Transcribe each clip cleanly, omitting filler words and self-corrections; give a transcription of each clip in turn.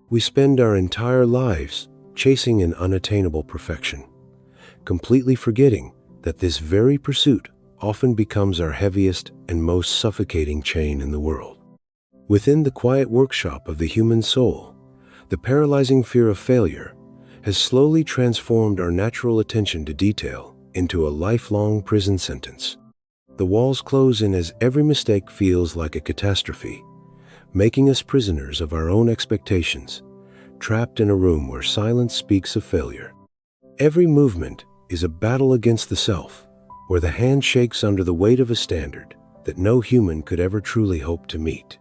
We spend our entire lives chasing an unattainable perfection, completely forgetting that this very pursuit often becomes our heaviest and most suffocating chain in the world. Within the quiet workshop of the human soul, the paralyzing fear of failure has slowly transformed our natural attention to detail into a lifelong prison sentence. The walls close in as every mistake feels like a catastrophe, making us prisoners of our own expectations, trapped in a room where silence speaks of failure. Every movement is a battle against the self, where the hand shakes under the weight of a standard that no human could ever truly hope to meet.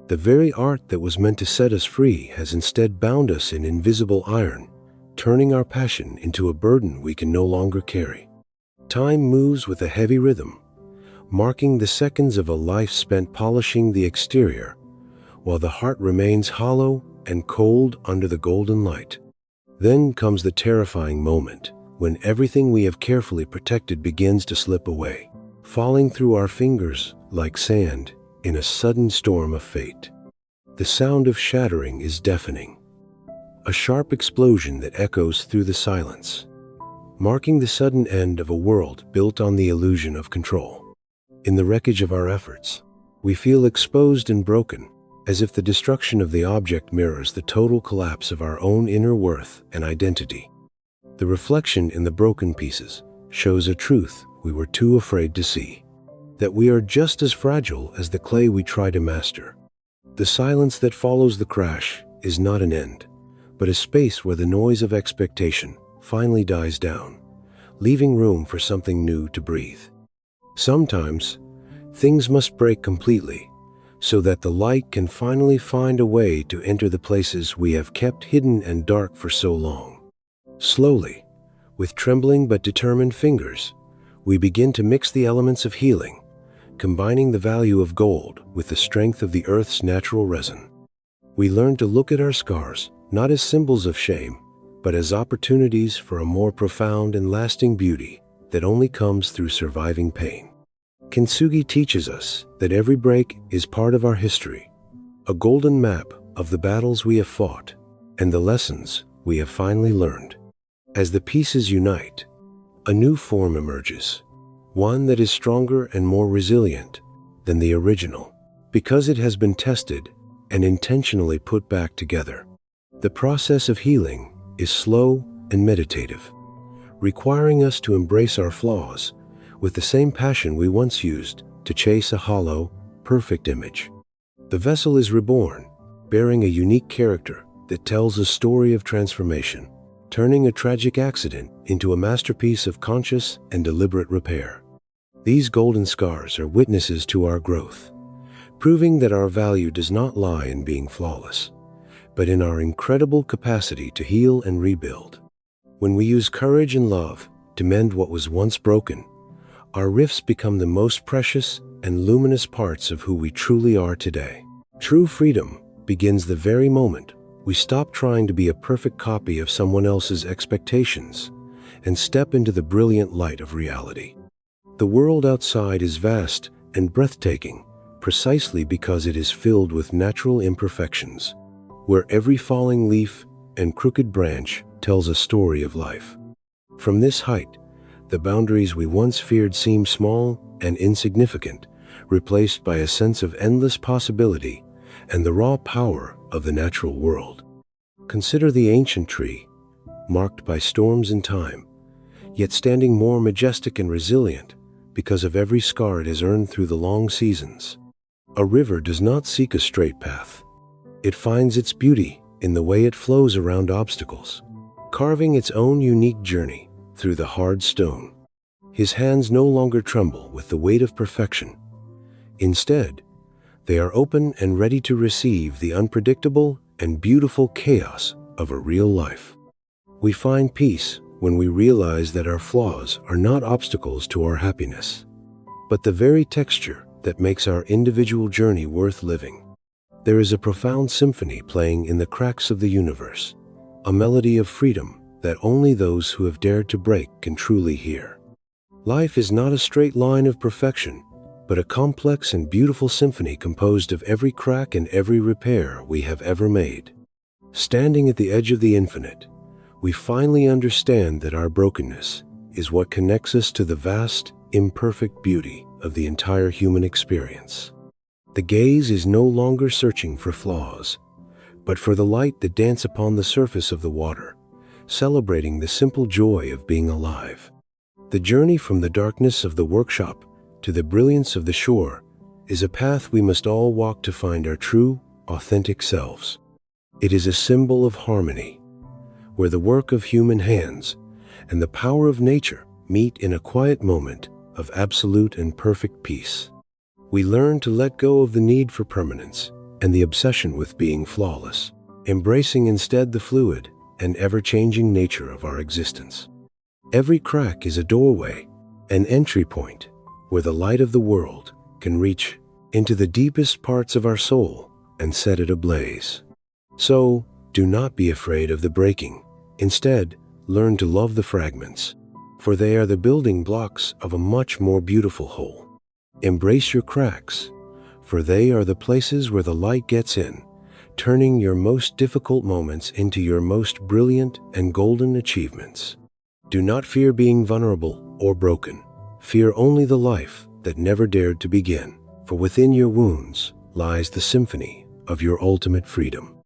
The very art that was meant to set us free has instead bound us in invisible iron, turning our passion into a burden we can no longer carry. Time moves with a heavy rhythm, marking the seconds of a life spent polishing the exterior, while the heart remains hollow and cold under the golden light. Then comes the terrifying moment, when everything we have carefully protected begins to slip away, falling through our fingers like sand in a sudden storm of fate. The sound of shattering is deafening, a sharp explosion that echoes through the silence, marking the sudden end of a world built on the illusion of control. In the wreckage of our efforts, we feel exposed and broken, as if the destruction of the object mirrors the total collapse of our own inner worth and identity. The reflection in the broken pieces shows a truth we were too afraid to see, that we are just as fragile as the clay we try to master. The silence that follows the crash is not an end, but a space where the noise of expectation finally dies down, leaving room for something new to breathe. Sometimes, things must break completely, so that the light can finally find a way to enter the places we have kept hidden and dark for so long. Slowly, with trembling but determined fingers, we begin to mix the elements of healing, combining the value of gold with the strength of the earth's natural resin. We learn to look at our scars not as symbols of shame, but as opportunities for a more profound and lasting beauty that only comes through surviving pain. Kintsugi teaches us that every break is part of our history, a golden map of the battles we have fought and the lessons we have finally learned. As the pieces unite, a new form emerges, one that is stronger and more resilient than the original, because it has been tested and intentionally put back together. The process of healing is slow and meditative, requiring us to embrace our flaws with the same passion we once used to chase a hollow, perfect image. The vessel is reborn, bearing a unique character that tells a story of transformation, turning a tragic accident into a masterpiece of conscious and deliberate repair. These golden scars are witnesses to our growth, proving that our value does not lie in being flawless, but in our incredible capacity to heal and rebuild. When we use courage and love to mend what was once broken, our rifts become the most precious and luminous parts of who we truly are today. True freedom begins the very moment we stop trying to be a perfect copy of someone else's expectations and step into the brilliant light of reality. The world outside is vast and breathtaking precisely because it is filled with natural imperfections, where every falling leaf and crooked branch tells a story of life. From this height, the boundaries we once feared seem small and insignificant, replaced by a sense of endless possibility and the raw power of the natural world. Consider the ancient tree, marked by storms and time, yet standing more majestic and resilient because of every scar it has earned through the long seasons. A river does not seek a straight path. It finds its beauty in the way it flows around obstacles, carving its own unique journey through the hard stone. His hands no longer tremble with the weight of perfection. Instead, they are open and ready to receive the unpredictable and beautiful chaos of a real life. We find peace when we realize that our flaws are not obstacles to our happiness, but the very texture that makes our individual journey worth living. There is a profound symphony playing in the cracks of the universe, a melody of freedom that only those who have dared to break can truly hear. Life is not a straight line of perfection, but a complex and beautiful symphony composed of every crack and every repair we have ever made. Standing at the edge of the infinite, we finally understand that our brokenness is what connects us to the vast, imperfect beauty of the entire human experience. The gaze is no longer searching for flaws, but for the light that dances upon the surface of the water, celebrating the simple joy of being alive. The journey from the darkness of the workshop to the brilliance of the shore is a path we must all walk to find our true, authentic selves. It is a symbol of harmony, where the work of human hands and the power of nature meet in a quiet moment of absolute and perfect peace. We learn to let go of the need for permanence and the obsession with being flawless, embracing instead the fluid and ever-changing nature of our existence. Every crack is a doorway, an entry point where the light of the world can reach into the deepest parts of our soul and set it ablaze. So, do not be afraid of the breaking. Instead, learn to love the fragments, for they are the building blocks of a much more beautiful whole. Embrace your cracks, for they are the places where the light gets in, turning your most difficult moments into your most brilliant and golden achievements. Do not fear being vulnerable or broken. Fear only the life that never dared to begin, for within your wounds lies the symphony of your ultimate freedom.